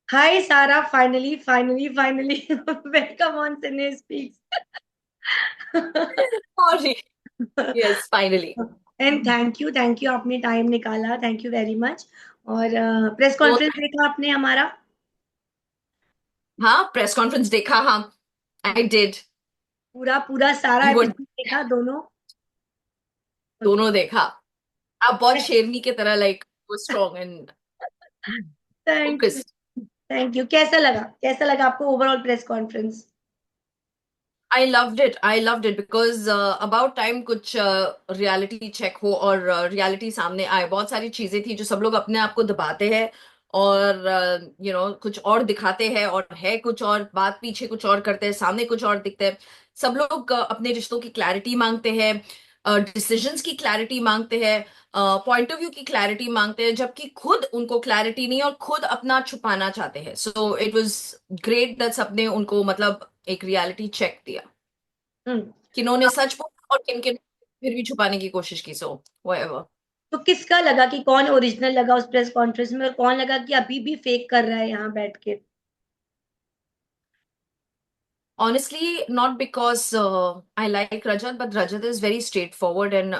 Hi Sarah, finally, welcome on Cine Speaks. Sorry. Yes, finally. And thank you आपने time निकाला, thank you very much. और press वो conference देखा आपने हमारा? हाँ, प्रेस कॉन्फ्रेंस देखा। हाँ, आई डिड। पूरा पूरा सारा यू वर एपिसोड देखा, दोनों? ओके। दोनों देखा। आप बहुत शेरनी की तरह like strong and thank you. Focused. Thank you. कैसा लगा आपको overall press conference? I loved it because about time कुछ रियलिटी चेक हो और रियलिटी सामने आए। बहुत सारी चीजें थी जो सब लोग अपने आप को दबाते हैं और कुछ और दिखाते हैं और है कुछ और, बात पीछे कुछ और करते हैं, सामने कुछ और दिखते हैं। सब लोग अपने रिश्तों की क्लैरिटी मांगते हैं, डिसीजंस की क्लैरिटी मांगते हैं, पॉइंट ऑफ व्यू की क्लैरिटी मांगते हैं, जबकि खुद उनको क्लैरिटी नहीं और खुद अपना छुपाना चाहते हैं। So it was great that सबने उनको मतलब एक रियलिटी चेक दिया। हम्म। किन्होंने सच बोला और किन किन फिर भी छुपाने की कोशिश की। So whatever. तो किसका लगा कि कौन ओरिजिनल लगा उस प्रेस कॉन्फ्रेंस में, और कौन लगा कि अभी भी फेक कर रहा है यहाँ बैठ के? Honestly, not because I like Rajat, but Rajat is very straightforward and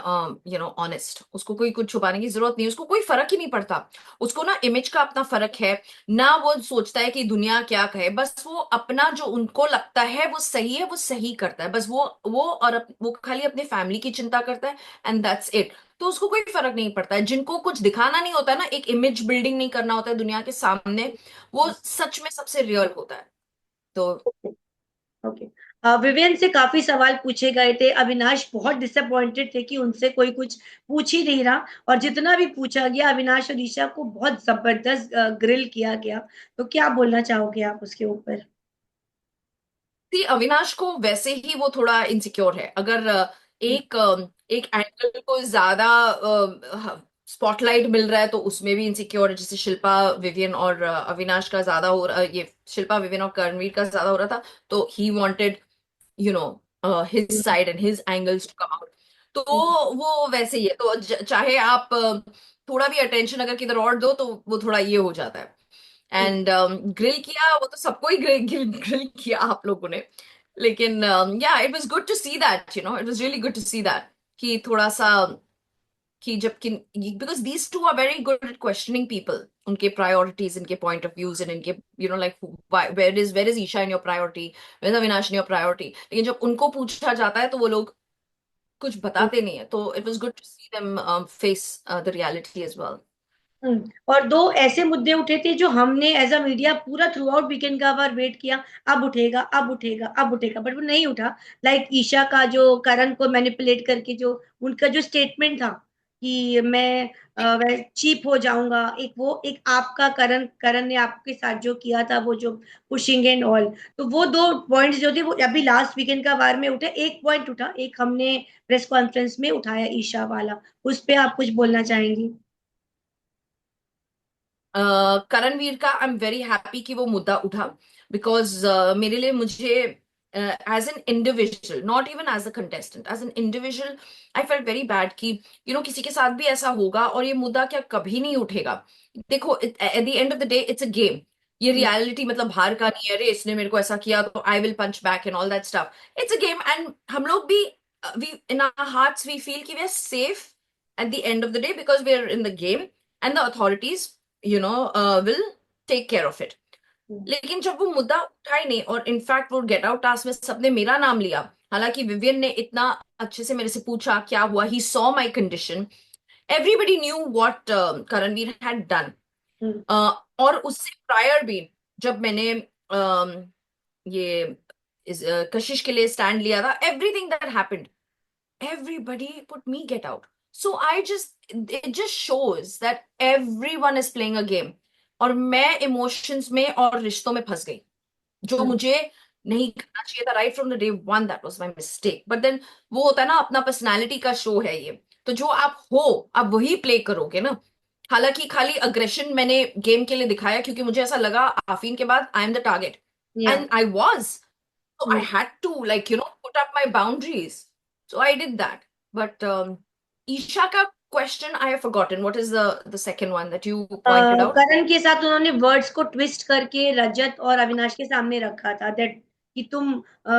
honest. उसको कोई कुछ छुपाने की जरूरत नहीं, उसको कोई फर्क ही नहीं पड़ता। उसको ना इमेज का अपना फर्क है, ना वो सोचता है कि दुनिया क्या कहे। बस वो अपना जो उनको लगता है वो सही है, वो सही करता है। बस वो और वो खाली अपने फैमिली की चिंता करता है, एंड दैट्स इट। तो उसको कोई फर्क नहीं पड़ता है। जिनको कुछ दिखाना नहीं होता है ना, एक इमेज बिल्डिंग नहीं करना होता है दुनिया के सामने, वो सच में सबसे रियल होता है। तो ओके। विवियन से काफी सवाल पूछे गए थे। अविनाश बहुत डिसअपॉइंटेड थे कि उनसे कोई कुछ पूछ ही नहीं रहा, और जितना भी पूछा गया अविनाश और ईशा को बहुत जबरदस्त ग्रिल किया गया। तो क्या बोलना चाहोगे आप उसके ऊपर? सी, अविनाश को वैसे ही वो थोड़ा इनसिक्योर है। अगर एक एंगल को ज्यादा स्पॉटलाइट मिल रहा है तो उसमें भी इनसिक्योर है। जैसे शिल्पा विवियन और अविनाश का ज्यादा हो रहा, ये शिल्पा विवियन और करणवीर का ज्यादा हो रहा था, तो he wanted his side and his angles to come out. तो वो वैसे ही है। तो चाहे आप थोड़ा भी अटेंशन अगर किधर और दो तो वो थोड़ा ये हो जाता है। एंड ग्रिल किया, वो तो सबको ही ग्रिल किया आप लोगों ने। लेकिन या it was good to see that, it was really good to see that कि थोड़ा सा कि जब कि because these two are very good at questioning people, उनके प्रायोरिटीज, इनके पॉइंट ऑफ व्यूज एंड इनके like where is Isha in your priority, where is Avinash in your priority. लेकिन जब उनको पूछा जाता है तो वो लोग कुछ बताते नहीं है। तो it was good to see them face the reality as well. और दो ऐसे मुद्दे उठे थे जो हमने एज अ मीडिया पूरा थ्रू आउट वीकेंड का बार वेट किया, अब उठेगा, अब उठेगा, अब उठेगा, बट वो नहीं उठा। लाइक ईशा का जो करण को मैनिपुलेट करके जो उनका जो स्टेटमेंट था कि मैं चीप हो जाऊंगा, एक वो एक आपका करण करण ने आपके साथ जो किया था, वो जो पुशिंग एंड ऑल। तो वो दो पॉइंट्स जो थे वो अभी लास्ट वीकेंड का बार में उठे। एक पॉइंट उठा, एक हमने प्रेस कॉन्फ्रेंस में उठाया ईशा वाला। उस पे आप कुछ बोलना चाहेंगी? करणवीर का आई एम वेरी हैप्पी कि वो मुद्दा उठा। बिकॉज मेरे लिए, मुझे as an individual, not even as a contestant, as an individual, I felt very bad कि किसी के साथ भी ऐसा होगा और ये मुद्दा क्या कभी नहीं उठेगा। देखो, eight the end of the day it's a game. ये रियलिटी मतलब हार का नहीं है, अरे इसने मेरे को ऐसा किया तो I will punch back and all that stuff. It's a game and हम लोग भी, we in our hearts we feel कि we are safe at the end of the day because we're in the game and the authorities will take care of it. लेकिन जब वो मुद्दा उठा ही नहीं, और इनफैक्ट वो गेट आउट टास्क में सबने मेरा नाम लिया, हालांकि विवियन ने इतना अच्छे से मेरे से पूछा क्या हुआ, he saw my condition, everybody knew what Karanveer had done. और उससे प्रायर भी जब मैंने ये कशिश के लिए स्टैंड लिया था, everything that happened, everybody put me get out. So it just shows that everyone is playing a game. और मैं इमोशंस में और रिश्तों में फंस गई, जो मुझे नहीं करना चाहिए था। Right from the day one that was my mistake. But then वो होता है ना, अपना पर्सनालिटी का शो है ये, तो जो आप हो आप वही प्ले करोगे ना। हालांकि खाली अग्रेशन मैंने गेम के लिए दिखाया क्योंकि मुझे ऐसा लगा आफीन के बाद आई एम द टारगेट, या। And I was. So I had to, like, put up my boundaries. So I did that. But Isha का question I have forgotten. What is the second one that you pointed out? करण के साथ उन्होंने words को twist करके रजत और अविनाश के सामने रखा था, दैट कि तुम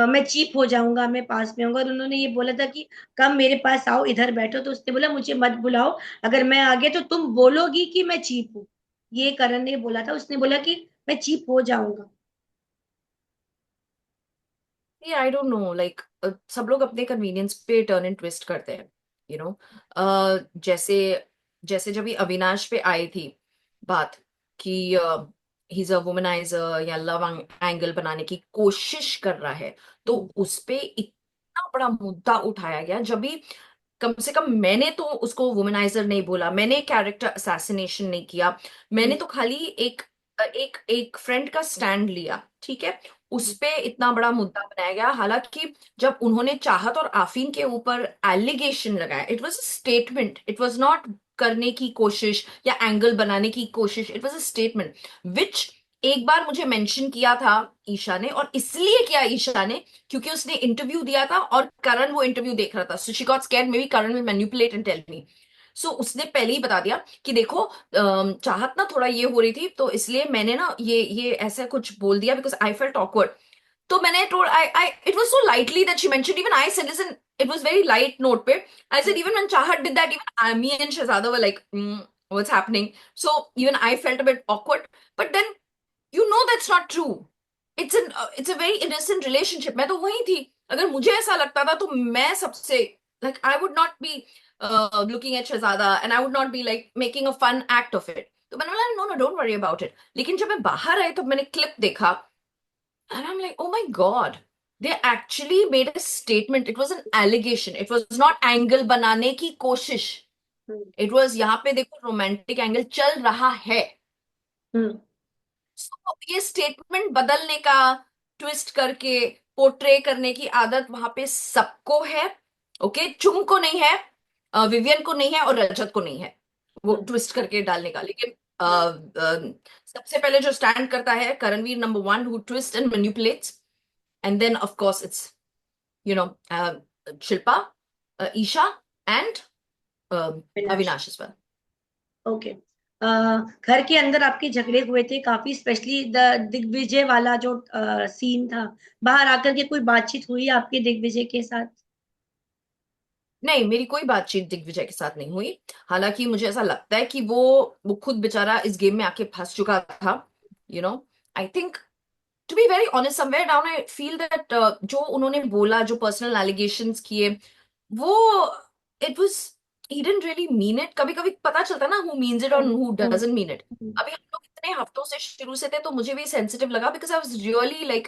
मैं चीप हो जाऊंगा, मैं पास में आऊंगा, और उन्होंने ये बोला था कि कम मेरे पास आओ, इधर बैठो, तो उसने बोला मुझे मत बुलाओ, अगर मैं आ गया तो तुम बोलोगी कि मैं चीप हूँ। ये करण ने बोला था, उसने बोला कि मैं चीप हो जाऊंगा। ये आई डोंट नो, लाइक सब लोग अपने कन्वीनियंस पे टर्न एंड ट्विस्ट करते हैं, यू नो। जैसे जैसे जब ये अविनाश पे आई थी बात कि ही इज अ वुमनाइजर या लव एंगल बनाने की कोशिश कर रहा है, तो हम्म, उस पे इतना बड़ा मुद्दा उठाया गया। जब भी कम से कम मैंने तो उसको वुमनाइजर नहीं बोला, मैंने कैरेक्टर असैसिनेशन नहीं किया, मैंने हम्म, तो खाली एक एक एक फ्रेंड का स्टैंड लिया, ठीक है। उस हम्म, पे इतना बड़ा मुद्दा बनाया गया, हालांकि जब उन्होंने चाहत और आफीन के ऊपर एलिगेशन लगाया, it was a statement, it was not करने की कोशिश या एंगल बनाने की कोशिश, it was a statement which एक बार मुझे मेंशन किया था ईशा ने, और इसलिए किया ईशा ने क्योंकि उसने इंटरव्यू दिया था और करण वो इंटरव्यू देख रहा था, so she got scared, maybe Karan will manipulate and tell me. So उसने पहले ही बता दिया कि देखो चाहत ना थोड़ा ये हो रही थी, तो इसलिए मैंने ना ये ऐसा कुछ बोल दिया बिकॉज आई फेल्ट ऑकवर्ड। तो मैंने told I it was so lightly that she mentioned, even I said listen, it was very light note पे। I said even when Chahat did that, even me and Shehzada were like what's happening. So even I felt a bit awkward, but then you know that's not true. It's a very innocent relationship. मैं तो वही थी, अगर मुझे ऐसा लगता था तो मैं सबसे like I would not be looking at Shehzada and I would not be like making a fun act of it. तो मैंने बोला no no don't worry about it. लेकिन जब मैं बाहर आई तो मैंने क्लिप देखा and I am like oh my god, they actually made a statement, it was an allegation, it was not angle बनाने की कोशिश, हम्म, it was यहाँ पे देखो रोमांटिक एंगल चल रहा है। हम्म, So, ये स्टेटमेंट बदलने का, ट्विस्ट करके पोर्ट्रे करने की आदत वहां पे सबको है। ओके, चुम को नहीं है, विवियन को नहीं है और रजत को नहीं है वो हम्म, ट्विस्ट करके डालने का। लेकिन सबसे पहले जो स्टैंड करता है Karanveer, number one, who twist and manipulates, and then of course it's you know Shilpa, Eisha and विनाश। Avinash as well। ओके। घर के अंदर आपके झगड़े हुए थे काफी, स्पेशली द दिग्विजय वाला जो सीन था, बाहर आकर के कोई बातचीत हुई आपके दिग्विजय के साथ? नहीं, मेरी कोई बातचीत दिग्विजय के साथ नहीं हुई। हालांकि मुझे ऐसा लगता है कि वो खुद बेचारा इस गेम में आके फंस चुका था, you know. I think to be very honest, somewhere down I feel that जो उन्होंने बोला, जो पर्सनल एलिगेशंस किए, वो it was, he didn't really mean it. कभी कभी पता चलता ना हु मीन्स इट और hmm, who hmm, doesn't mean it. Hmm, अभी हम लोग इतने हफ्तों से शुरू से थे तो मुझे भी सेंसिटिव लगा because I was really like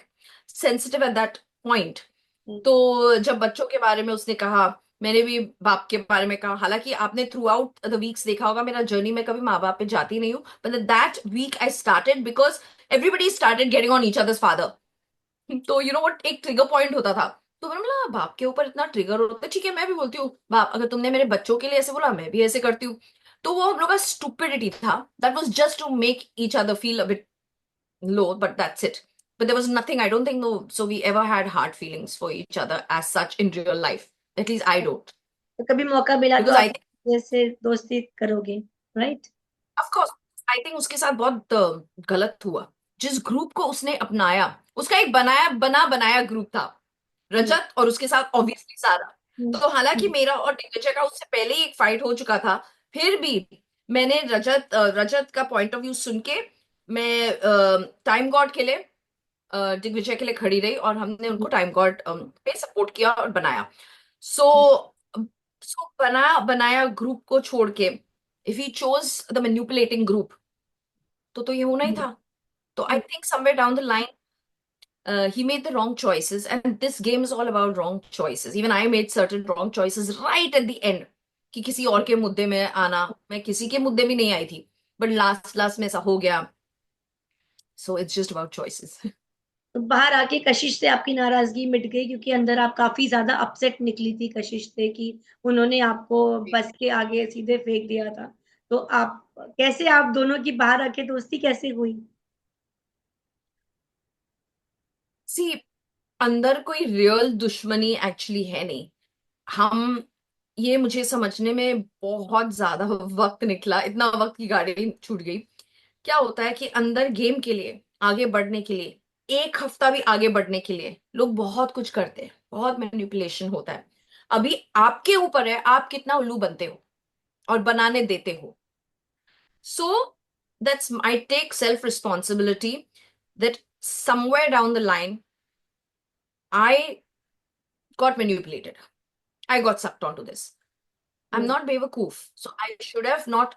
sensitive at that point. Hmm, तो जब बच्चों के बारे में उसने कहा, मैंने भी बाप के बारे में कहा। हालांकि आपने थ्रू आउट द वीक्स देखा होगा मेरा जर्नी में कभी माँ बाप पे जाती नहीं हूँ, but that week I started because everybody started getting on each others father. तो यू नो व्हाट, एक ट्रिगर पॉइंट होता था। तो मैंने बोला बाप के ऊपर इतना ट्रिगर होता है, ठीक है मैं भी बोलती हूँ बाप, अगर तुमने मेरे बच्चों के लिए ऐसे बोला मैं भी ऐसे करती हूँ। तो वो हम लोग का स्टुपिडिटी था, that was just to make each other feel a bit low, but that's it. But there was nothing, I don't think, no, so we ever had hard feelings for each other as such in real life. At least I don't. तो कभी मौका मिला तो Because आप I think, जैसे दोस्ती करोगे, right? of course, I think उसके साथ बहुत गलत हुआ। जिस ग्रुप को उसने अपनाया, उसका एक बनाया ग्रुप था, हम्म, रजत और उसके साथ ऑब्वियसली सारा। हम्म, तो हालांकि हम्म, मेरा और दिग्विजय का उससे पहले ही एक फाइट हो चुका था, फिर भी मैंने रजत का पॉइंट ऑफ व्यू सुन के मैं टाइम गॉड के लिए, दिग्विजय के लिए खड़ी रही और हमने उनको टाइम गॉड पे सपोर्ट किया और बनाया। सो सो बनाया ग्रुप को छोड़ के, if he chose the manipulating group, तो ये होना ही हम्म, था। तो I think somewhere down the line he made the wrong choices, and this game is all about wrong choices. Even I made certain wrong choices right at the end, कि किसी और के मुद्दे में आना, मैं किसी के मुद्दे में नहीं आई थी, बट लास्ट लास्ट में ऐसा हो गया। So it's just about choices. तो बाहर आके कशिश से आपकी नाराजगी मिट गई, क्योंकि अंदर आप काफी ज्यादा अपसेट निकली थी कशिश से कि उन्होंने आपको बस के आगे सीधे फेंक दिया था। तो आप कैसे, आप दोनों की बाहर आके दोस्ती कैसे हुई? सी, अंदर कोई रियल दुश्मनी एक्चुअली है नहीं। हम ये मुझे समझने में बहुत ज्यादा वक्त निकला, इतना वक्त की गाड़ी छूट गई। क्या होता है कि अंदर गेम के लिए आगे बढ़ने के लिए, एक हफ्ता भी आगे बढ़ने के लिए लोग बहुत कुछ करते हैं, बहुत मैनिपुलेशन होता है। अभी आपके ऊपर है आप कितना उल्लू बनते हो और बनाने देते हो। So that's I take self responsibility that somewhere down the line I got manipulated. I got sucked onto this. I'm hmm, not बेवकूफ. So I should have not,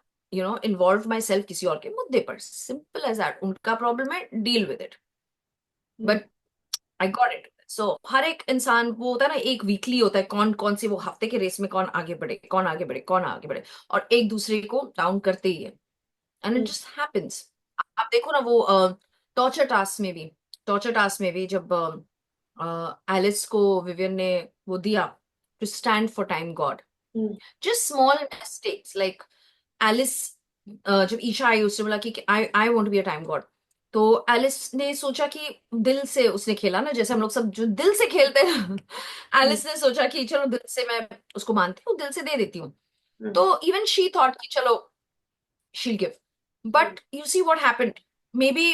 involved myself किसी और के मुद्दे पर. Simple as that. उनका problem है, deal with it. Hmm, But I got it. So हर एक इंसान वो होता है ना, एक वीकली होता है कौन कौन सी वो हफ्ते के रेस में कौन आगे बढ़े, कौन आगे बढ़े, कौन आगे बढ़े, और एक दूसरे को डाउन करते ही है। And it hmm, just happens. आप देखो ना वो टॉर्चर टास्क में भी, जब एलिस को विवियन ने वो दिया to stand for time god, hmm, just small mistakes like Alice, जब ईशा आई उसने बोला कि I I want to be a time god, तो एलिस ने सोचा कि दिल से उसने खेला ना, जैसे हम लोग सब जो दिल से खेलते हैं ना, हम्म, एलिस ने सोचा कि चलो दिल से मैं उसको मानती हूँ, दिल से दे देती हूँ। हम्म, तो इवन शी थॉट कि चलो she'll give, hmm, but you see what happened, maybe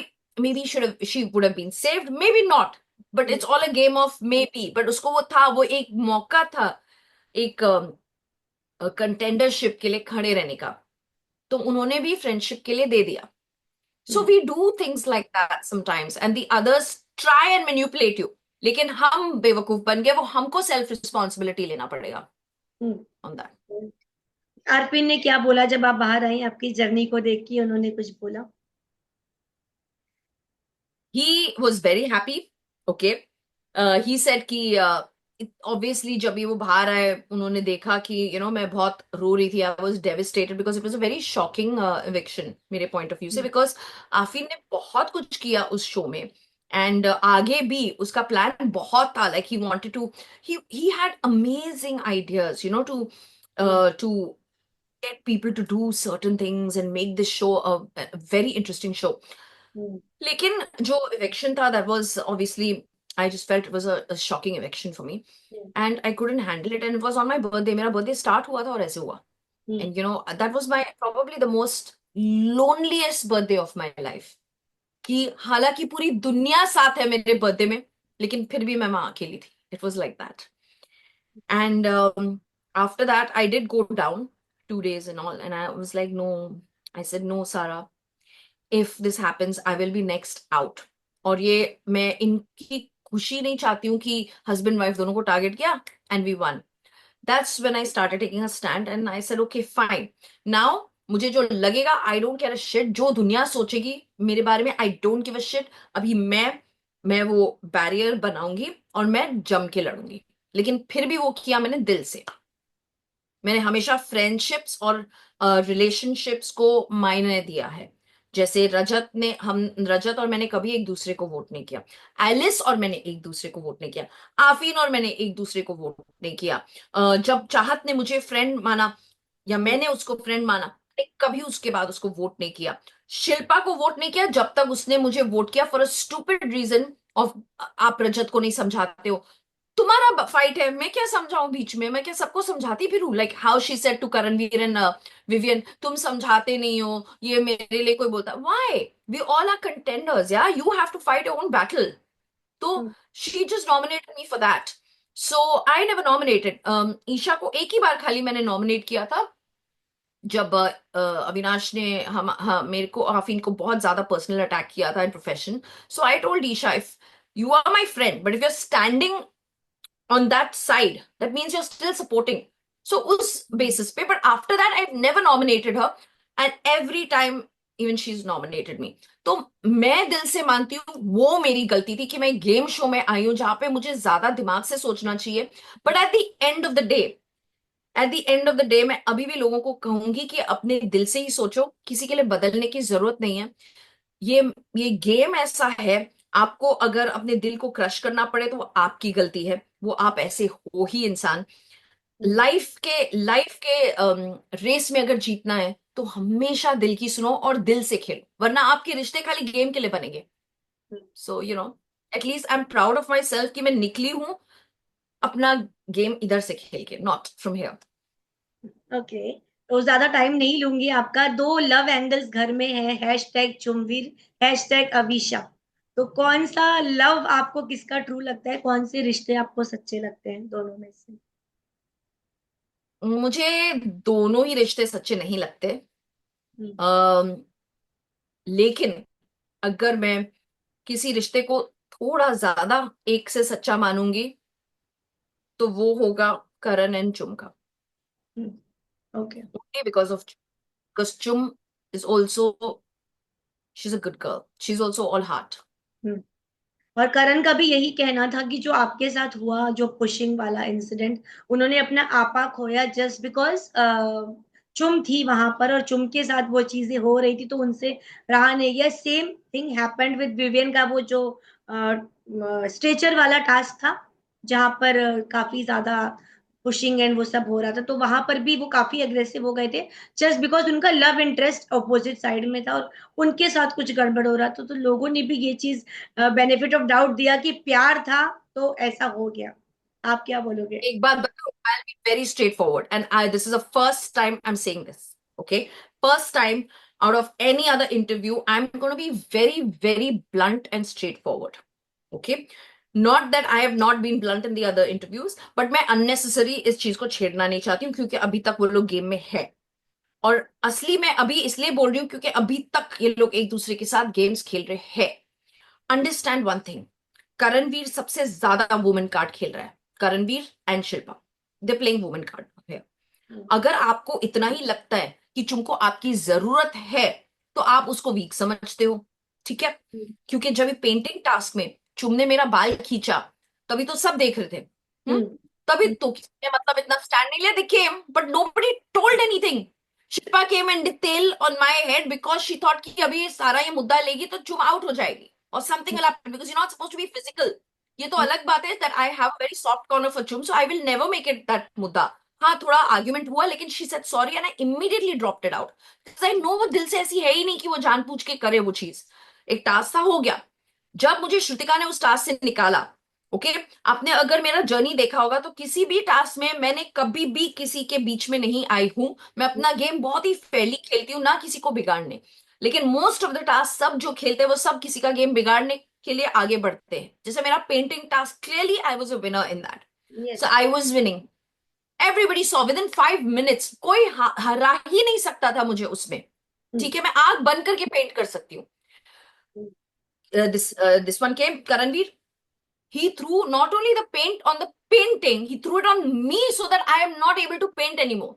she would have been saved, maybe not, but hmm, it's all a game of maybe। but उसको वो था, वो एक मौका था, एक कंटेंडरशिप के लिए खड़े रहने का, तो उन्होंने भी फ्रेंडशिप के लिए दे दिया। So hmm, we do things like that sometimes and the others try and manipulate you, लेकिन हम बेवकूफ बन गए, वो हमको सेल्फ रिस्पॉन्सिबिलिटी लेना पड़ेगा हम्म। On that. आरपी ने क्या बोला जब आप बाहर आई, आपकी जर्नी को देख के उन्होंने कुछ बोला? He was very happy. Okay, he said कि ऑब्वियसली जब भी वो बाहर आए उन्होंने देखा कि मैं बहुत रो रही थी। I was devastated because it was a very shocking eviction मेरे पॉइंट ऑफ व्यू से, हम्म, बिकॉज आफिन ने बहुत कुछ किया उस शो में, एंड आगे भी उसका प्लान बहुत था। Like he wanted to, he had amazing ideas, hmm, to get people to do certain things and make this show a very interesting show। Hmm, लेकिन जो इवेक्शन था, that was obviously, I just felt it was a shocking eviction for me, hmm, and I couldn't handle it, and it was on my birthday. मेरा birthday start हुआ था और ऐसे हुआ, hmm, and that was my probably the most loneliest birthday of my life. कि हालांकि पूरी दुनिया साथ है मेरे बर्थडे में, लेकिन फिर भी मैं वहां अकेली थी। It was like that. And after that I did go down 2 days and all, and I was like, no, I said, no Sarah, if this happens I will be next out। और ये मैं इनकी खुशी नहीं चाहती हूँ कि husband wife दोनों को टारगेट किया and we won. That's when I started taking a stand and I said okay fine, now मुझे जो लगेगा I don't care a shit, जो दुनिया सोचेगी मेरे बारे में I don't give a shit. अभी मैं वो बैरियर बनाऊंगी और मैं जम के लड़ूंगी। लेकिन फिर भी वो किया मैंने दिल से। मैंने हमेशा फ्रेंडशिप्स और रिलेशनशिप्स को मायने दिया है। जैसे रजत और मैंने कभी एक दूसरे को वोट नहीं किया, एलिस और मैंने एक दूसरे को वोट नहीं किया, आफीन और मैंने एक दूसरे को वोट नहीं किया। जब चाहत ने मुझे फ्रेंड माना या मैंने उसको फ्रेंड माना, मैंने कभी उसके बाद उसको वोट नहीं किया। शिल्पा को वोट नहीं किया जब तक उसने मुझे वोट किया for a stupid reason of, आप रजत को नहीं समझाते हो। तुम्हारा फाइट है, मैं क्या समझाऊं बीच में, मैं क्या सबको समझाती फिरूं? Like how she said to Karanveer and Vivian, तुम समझाते नहीं हो, ये मेरे लिए कोई बोलता, why? We all are contenders, या you have to fight your own battle. तो hmm, she just nominated me for that. So I never nominated Eisha को। एक ही बार खाली मैंने नॉमिनेट किया था, जब अविनाश ने मेरे को आफीन को बहुत ज्यादा पर्सनल अटैक किया था in profession. So I told Isha, if you are my friend but if you are standing on that side, that means you're still supporting। So us basis pe, but after that I've never nominated her, and every time even she's nominated me। तो मैं दिल से मानती हूँ वो मेरी गलती थी कि मैं गेम शो में आई हूँ जहां पे मुझे ज्यादा दिमाग से सोचना चाहिए। But at the end of the day मैं अभी भी लोगों को कहूंगी कि अपने दिल से ही सोचो, किसी के लिए बदलने की जरूरत नहीं है। ये ये गेम ऐसा है, आपको अगर अपने दिल को क्रश करना पड़े तो वो आपकी गलती है, वो आप ऐसे हो ही इंसान। हम्म, लाइफ के रेस में अगर जीतना है तो हमेशा दिल की सुनो और दिल से खेलो, वरना आपके रिश्ते खाली गेम के लिए बनेंगे। Hmm. So at least I am proud of myself कि मैं निकली हूं अपना गेम इधर से खेल के, नॉट फ्रॉम हियर। ओके, तो ज्यादा टाइम नहीं लूंगी आपका। दो लव एंगल्स घर में है, हैशटैग चुमवीर, हैशटैग अवीशा। तो कौन सा लव आपको किसका ट्रू लगता है, कौन से रिश्ते आपको सच्चे लगते हैं दोनों में से? मुझे दोनों ही रिश्ते सच्चे नहीं लगते। हम्म। अम, लेकिन अगर मैं किसी रिश्ते को थोड़ा ज्यादा एक से सच्चा मानूंगी तो वो होगा करण एंड चुम का। ओके। ओनली बिकॉज चुम is also, she is a good girl, she is also all heart. और करण का भी यही कहना था कि जो आपके साथ हुआ, जो पुशिंग वाला इंसिडेंट, उन्होंने अपना आपा खोया जस्ट बिकॉज चुम थी वहां पर, और चुम के साथ वो चीजें हो रही थी तो उनसे रहा नहीं गया। Same thing happened with Vivian का, वो जो स्ट्रेचर वाला टास्क था, जहां पर काफी ज्यादा पुशिंग एंड वो सब हो रहा था, तो वहां पर भी वो काफी अग्रेसिव हो गए थे जस्ट बिकॉज उनका लव इंटरेस्ट अपोजिट साइड में था, और उनके साथ कुछ गड़बड़ हो रहा था। तो लोगों ने भी ये चीज बेनिफिट ऑफ डाउट दिया कि प्यार था तो ऐसा हो गया। आप क्या बोलोगे? एक बात बताओ, I'll be very straightforward and I this is the first time I'm saying this. Okay, first time out of any other interview I'm going to be very very blunt and straightforward. Okay, not that I have not been blunt in the other interviews, but मैं unnecessary इस चीज को छेड़ना नहीं चाहती हूँ क्योंकि अभी तक वो लोग गेम में है। और असली मैं अभी इसलिए बोल रही हूँ क्योंकि अभी तक ये लोग एक दूसरे के साथ गेम्स खेल रहे हैं। अंडरस्टैंड वन थिंग, करणवीर सबसे ज्यादा वुमेन कार्ड खेल रहा है। Karanveer and Shilpa, they playing women card है। अगर आपको इतना ही लगता है कि तुमको आपकी जरूरत है तो आप उसको वीक समझते हो, ठीक है? क्योंकि जब पेंटिंग टास्क में चुमने मेरा बाल खींचा तभी तो सब देख रहे थे। हम्म, तभी हम्म। तो किसी ने मतलब इतना स्टैंड नहीं लिया। They came but nobody told anything. Shilpa came and detail on my head because she thought कि अभी सारा ये मुद्दा लेगी तो चुम आउट हो जाएगी और something will happen because you not supposed to be physical. ये तो अलग बात है that I have very soft corner for Chum, so I will never make it that मुद्दा। हाँ, थोड़ा आर्ग्यूमेंट हुआ लेकिन she said sorry and I immediately dropped it out because I know वो दिल से ऐसी है ही नहीं कि वो जानबूझ के करे वो चीज। एक टास्क था, हो गया। जब मुझे श्रुतिका ने उस टास्क से निकाला, ओके, आपने अगर मेरा जर्नी देखा होगा तो किसी भी टास्क में मैंने कभी भी किसी के बीच में नहीं आई हूं। मैं अपना गेम बहुत ही फेयरली खेलती हूँ, ना किसी को बिगाड़ने। लेकिन मोस्ट ऑफ द टास्क सब जो खेलते हैं वो सब किसी का गेम बिगाड़ने के लिए आगे बढ़ते हैं। जैसे मेरा painting task, clearly I was a winner in that, so yes. I was winning. Everybody saw with in 5 minutes, कोई हरा ही नहीं सकता था मुझे उसमें। ठीक है, मैं आग बंद करके पेंट कर सकती हूँ। This one came Karanveer, he threw not only the paint on the painting, he threw it on me so that I am not able to paint anymore.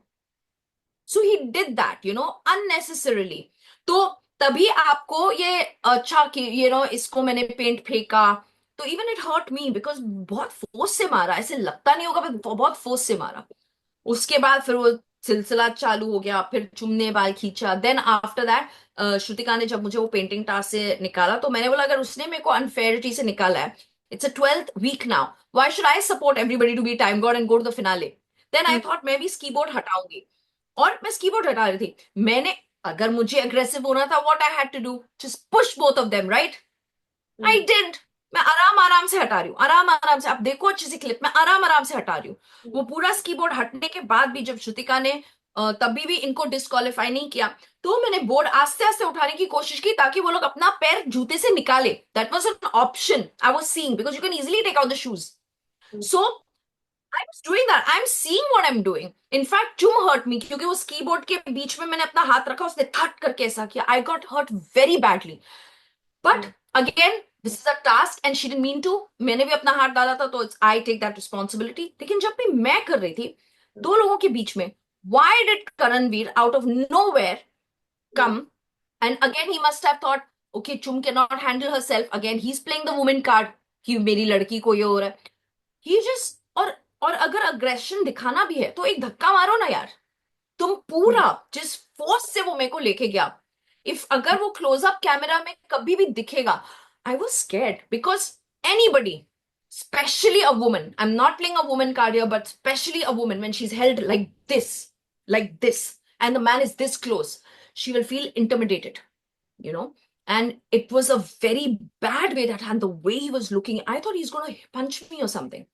So he did that, unnecessarily. तो तभी आपको ये अच्छा कि इसको मैंने paint फेंका तो even it hurt me because बहुत फोर्स से मारा, ऐसे लगता नहीं होगा पर बहुत फोर्स से मारा। उसके बाद फिर वो सिलसिला चालू हो गया, फिर चुमने बाल खींचा। देन आफ्टर दैट श्रुतिका ने जब मुझे वो पेंटिंग टास्क से निकाला तो मैंने बोला अगर उसने मेरे को अनफेयरिटी से निकाला है, it's a 12th week now, why should I support everybody to be time god and go to the finale? Then I thought मैं भी स्की बोर्ड हटाऊंगी और मैं स्की बोर्ड हटा रही थी। मैंने, अगर मुझे अग्रेसिव होना था, what I had to do, just push both of them, right? I did. मैं आराम आराम से हटा रही हूँ, आराम आराम से। आप देखो अच्छी सी क्लिप, मैं आराम आराम से हटा रही हूँ। वो पूरा स्की बोर्ड हटने के बाद भी जब श्रुतिका ने तभी भी इनको डिस्क्वालीफाई नहीं किया तो मैंने बोर्ड आस्ते आस्ते उठाने की कोशिश की ताकि वो लोग अपना पैर जूते से निकाले। That was an option I was seeing because you can easily take out the shoes. So I was doing that, I am seeing what I am doing. In fact Chum hurt me क्योंकि वो स्की बोर्ड के बीच में मैंने अपना हाथ रखा, उसने थट करके ऐसा किया। I got hurt very badly. But again this is a task and she didn't mean to. मैंने भी अपना हाथ डाला था तो आई टेक दैट रिस्पॉन्सिबिलिटी। लेकिन जब भी मैं कर रही थी दो लोगों के बीच में, why did Karanveer out of nowhere come and again he must have thought okay chum cannot handle herself, again he's playing the woman card कि मेरी लड़की को ये हो रहा है। he just और अगर अग्रेशन दिखाना भी है तो एक धक्का मारो ना यार। तुम पूरा जिस फोर्स से वो मेरे को लेके गया, इफ अगर वो क्लोजअप कैमरा में कभी भी दिखेगा, I was scared because anybody, especially a woman, I'm not playing a woman card here, but especially a woman, when she's held like this, and the man is this close, she will feel intimidated, you know. And it was a very bad way that, and the way he was looking, I thought he's going to punch me or something.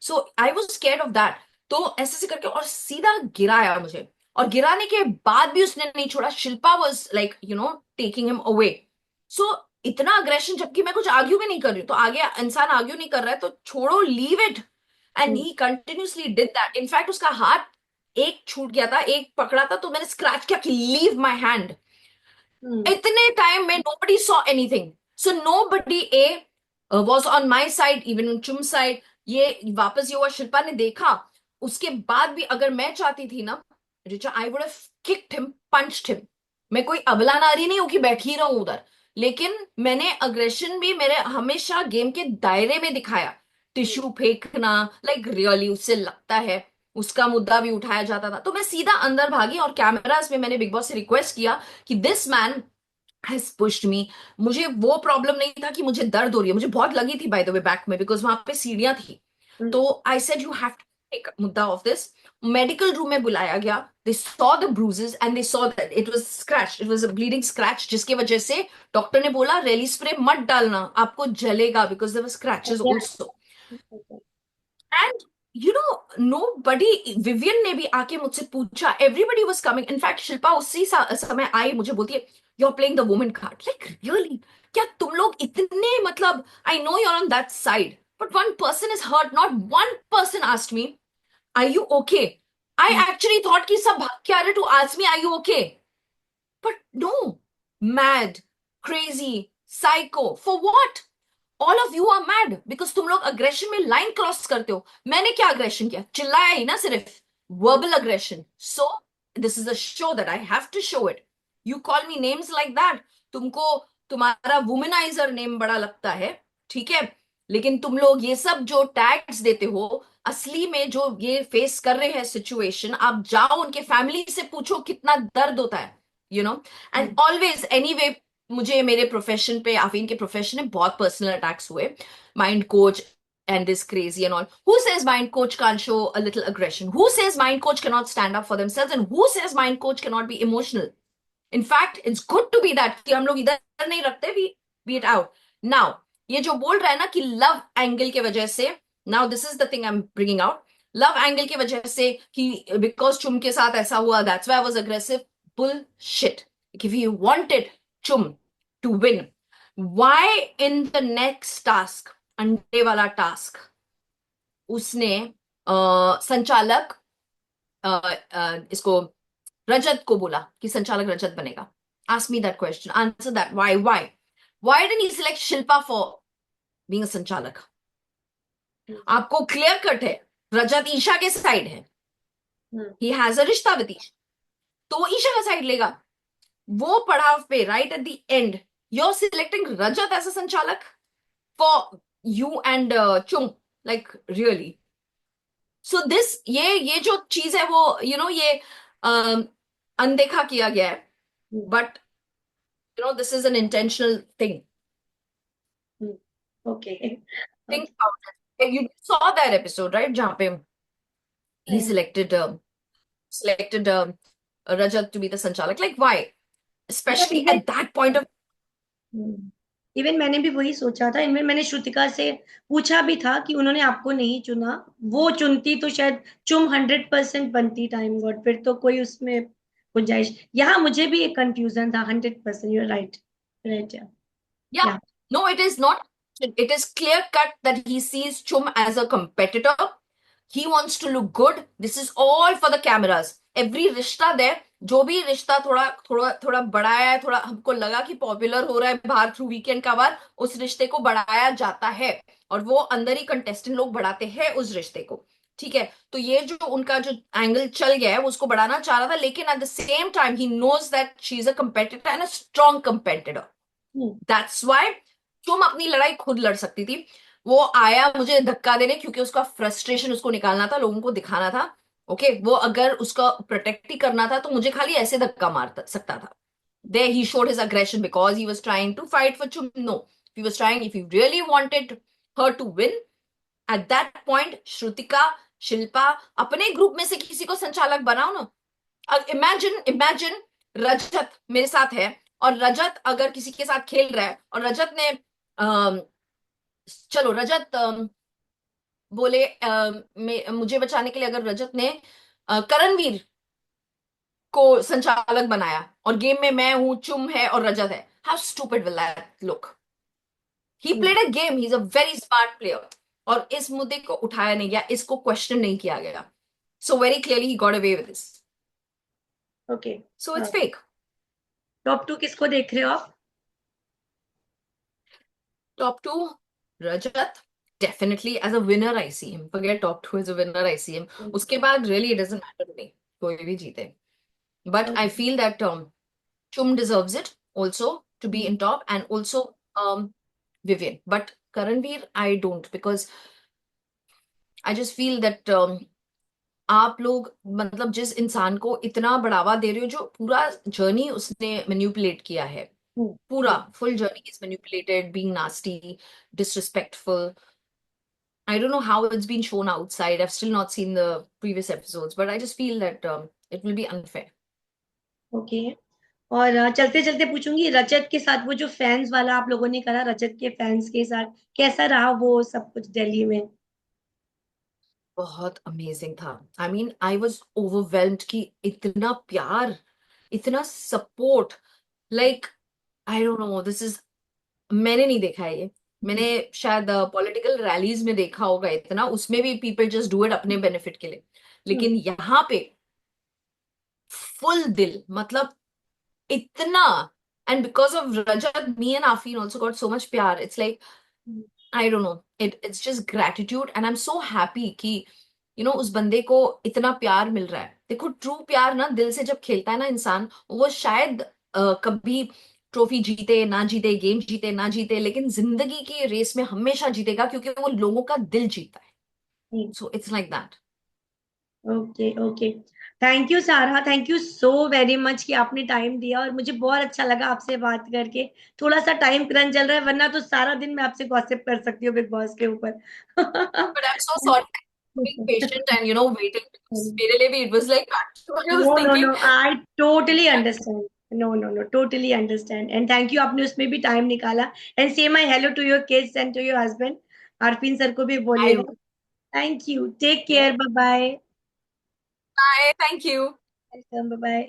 So I was scared of that. तो ऐसे ऐसे करके और सीधा गिराया मुझे। और गिराने के बाद भी उसने नहीं छोड़ा. Shilpa was like taking him away. So इतना अग्रेशन, जबकि मैं कुछ आर्ग्यू भी नहीं कर रही हूँ, तो आगे इंसान आर्ग्यू नहीं कर रहा है तो छोड़ो, leave it. And hmm, he continuously did that. In fact उसका हाथ एक छूट गया था, एक पकड़ा था, तो मैंने स्क्रैच किया कि लीव माई हैंड. हम्म, इतने टाइम में nobody saw anything. So nobody A was on my side, even on Chum side. ये वापस ये हुआ, शिल्पा ने देखा. उसके बाद भी अगर मैं चाहती थी ना Richa, I would have kicked him, punched him. मैं कोई अबला नारी नहीं हूं कि बैठी रहूं उधर. लेकिन मैंने अग्रेशन भी मेरे हमेशा गेम के दायरे में दिखाया. टिश्यू फेंकना, लाइक रियली उससे लगता है, उसका मुद्दा भी उठाया जाता था, तो मैं सीधा अंदर भागी और कैमरास में मैंने बिग बॉस से रिक्वेस्ट किया कि this man has pushed me. मुझे वो प्रॉब्लम नहीं था कि मुझे दर्द हो रही है, मुझे बहुत लगी थी बाय द वे बैक में, बिकॉज वहां पे सीढ़ियां थी. हम्म, तो I said you have to take मुद्दा ऑफ दिस. मेडिकल रूम में बुलाया गया. They saw the bruises and they saw that it was scratch, it was a bleeding scratch, जिसकी वजह से डॉक्टर ने बोला रेली स्प्रे मत डालना, आपको जलेगा, because there were scratches also. And nobody, Vivian ने भी आके मुझसे पूछा, everybody was coming. In fact Shilpa उसी समय आई, मुझे बोलती है you are playing the women card. Like really, क्या तुम लोग इतने, मतलब I know you are on that side, but one person is hurt, not one person asked me are you okay. I hmm, actually thought कि सब भाग के आ रहे to ask me are you okay. But no, mad, crazy, psycho, for what? All of you are mad because तुम लोग aggression में line cross करते हो. मैंने क्या अग्रेशन किया? चिल्लाया ही ना सिर्फ, hmm, verbal aggression. So this is a show that I have to show it. You call me names like that. तुमको तुम्हारा वुमेनाइजर नेम बड़ा लगता है, ठीक है, लेकिन तुम लोग ये सब जो टैग्स देते हो, असली में जो ये फेस कर रहे हैं सिचुएशन, आप जाओ उनके फैमिली से पूछो कितना दर्द होता है, एंड हम्म, ऑलवेज एनीवे. मुझे मेरे प्रोफेशन पे, आफीन के प्रोफेशन में बहुत पर्सनल अटैक्स हुए. Mind coach and this crazy and all. Who says mind coach can't show a little aggression? Who says mind coach cannot stand up for themselves? And who says mind coach cannot be emotional? In fact, it's good to be that कि हम लोग इधर नहीं रखते, we beat out. Now, ये जो बोल रहा है ना कि लव एंगल के वजह से, now this is the thing I'm bringing out. Love angle की वजह से कि बिकॉज चुम के साथ ऐसा हुआ, that's why I was aggressive. Bullshit. If you wanted चुम to win, why in the next task, अंडे वाला टास्क, उसने संचालक इसको रजत को बोला कि संचालक रजत बनेगा? Ask me that question, answer that. Why didn't he select Shilpa for being a संचालक? हम्म, आपको क्लियर कट है रजत ईशा के साइड है, हम्म, ही हैज अ रिश्ता विद ईशा, तो वो ईशा का साइड लेगा. वो पड़ाव पे right at the end you are selecting Rajat as a sanchalak for you and Chum, like really. So this, ये जो चीज है वो ये अनदेखा किया गया है. Hmm, but this is an intentional thing. Okay. Think about it. You saw that episode right, जहां पे he नहीं. selected Rajat to be the sanchalik. Like why? मतलब Especially even at that point of. Even मैंने भी वही सोचा था. Even मैंने श्रुतिका से पूछा भी था कि उन्होंने आपको नहीं चुना, वो चुनती तो शायद चुम 100% बनती. टाइम गॉड, फिर तो कोई उसमें गुंजाइश. यहाँ मुझे भी एक कंफ्यूजन था. 100% यू राइट. राइट. Yeah, या. no, it is not. It is clear cut that he sees Chum as a competitor. He wants to look good. This is all for the cameras. Every रिश्ता there, जो भी रिश्ता थोड़ा थोड़ा थोड़ा बढ़ाया है, थोड़ा हमको लगा कि पॉपुलर हो रहा है बाहर थ्रू वीकेंड का बार, उस रिश्ते को बढ़ाया जाता है. और वो अंदर ही कंटेस्टेंट लोग बढ़ाते हैं उस रिश्ते को, ठीक है. तो ये जो उनका जो एंगल चल गया है वो उसको बढ़ाना चाह रहा था, लेकिन at the same time he knows that she is a competitor and a strong competitor. That's why तुम अपनी लड़ाई खुद लड़ सकती थी. वो आया मुझे धक्का देने क्योंकि उसका फ्रस्ट्रेशन उसको निकालना था, लोगों को दिखाना था. ओके, वो अगर उसका प्रोटेक्ट ही करना था तो मुझे खाली ऐसे धक्का मार सकता था. There he showed his aggression because he was trying to fight for Chum. No, he was trying, if he really wanted her to win, at that point, Shrutika, Shilpa, अपने ग्रुप में से किसी को संचालक बनाओ ना. इमेजिन इमेजिन रजत मेरे साथ है, और रजत अगर किसी के साथ खेल रहा है और रजत ने चलो रजत बोले मुझे बचाने के लिए, अगर रजत ने करणवीर को संचालक बनाया और गेम में मैं हूं, चुम है और रजत है, how stupid will that look? He played a game, he is a very smart player. और इस मुद्दे को उठाया नहीं गया, इसको क्वेश्चन नहीं किया गया। So very clearly he got away with this. Okay. So it's fake. Top two किसको देख रहे हो आप? Top two, Rajat. Definitely as a winner I see him. Forget top two, as a winner I see him. उसके बाद really it doesn't matter to me. कोई भी जीते. But I feel that Chum deserves it also to be in top, and also Vivian. But Karanveer, I don't, because I just feel that आप लोग मतलब जिस इंसान को इतना बढ़ावा दे रहे हो, जो पूरा जर्नी उसने मैनिपुलेट किया है, पूरा full journey is manipulated, being nasty, disrespectful. I don't know how it's been shown outside. I've still not seen the previous episodes, but I just feel that it will be unfair. Okay. और चलते चलते पूछूंगी, रजत के साथ वो जो fans वाला आप लोगों ने करा, रजत के फैंस के साथ कैसा रहा वो सब कुछ दिल्ली में? बहुत अमेजिंग था। I mean I was overwhelmed कि इतना प्यार, इतना support, like I don't know, this is, मैंने नहीं देखा है ये। मैंने शायद पॉलिटिकल रैलीज में देखा होगा इतना, उसमें भी पीपल जस्ट डू इट अपने बेनिफिट के लिए, लेकिन यहाँ पे फुल दिल, मतलब इतना। And because of Rajat, me and Afeen also got so much pyar. It's like, I don't know, it's just gratitude, and I'm so happy कि उस बंदे को इतना प्यार मिल रहा है। देखो, ट्रू प्यार ना दिल से जब खेलता है ना इंसान, वो शायद कभी ट्रॉफी जीते ना जीते, गेम जीते ना जीते, लेकिन जिंदगी की रेस में हमेशा जीतेगा, क्योंकि वो लोगों का दिल जीतता है। So it's like that. Okay okay. Thank you Sara, thank you so very much कि आपने टाइम दिया, और मुझे बहुत अच्छा लगा आपसे बात करके। थोड़ा सा टाइम क्रंच चल रहा है, वरना तो सारा दिन मैं आपसे गॉसिप कर सकती हूँ बिग बॉस के ऊपर। But I'm so sorry for being patient and waiting, because मेरे लिए भी it was like, I was no no no, thinking, I totally understand. No no no, totally understand, and thank you, आपने उसमें भी time निकाला। And say my hello to your kids and to your husband. Arfeen sir को भी I बोलिएगा। will. Thank you, take care, bye bye. Bye, thank you. Welcome, bye bye.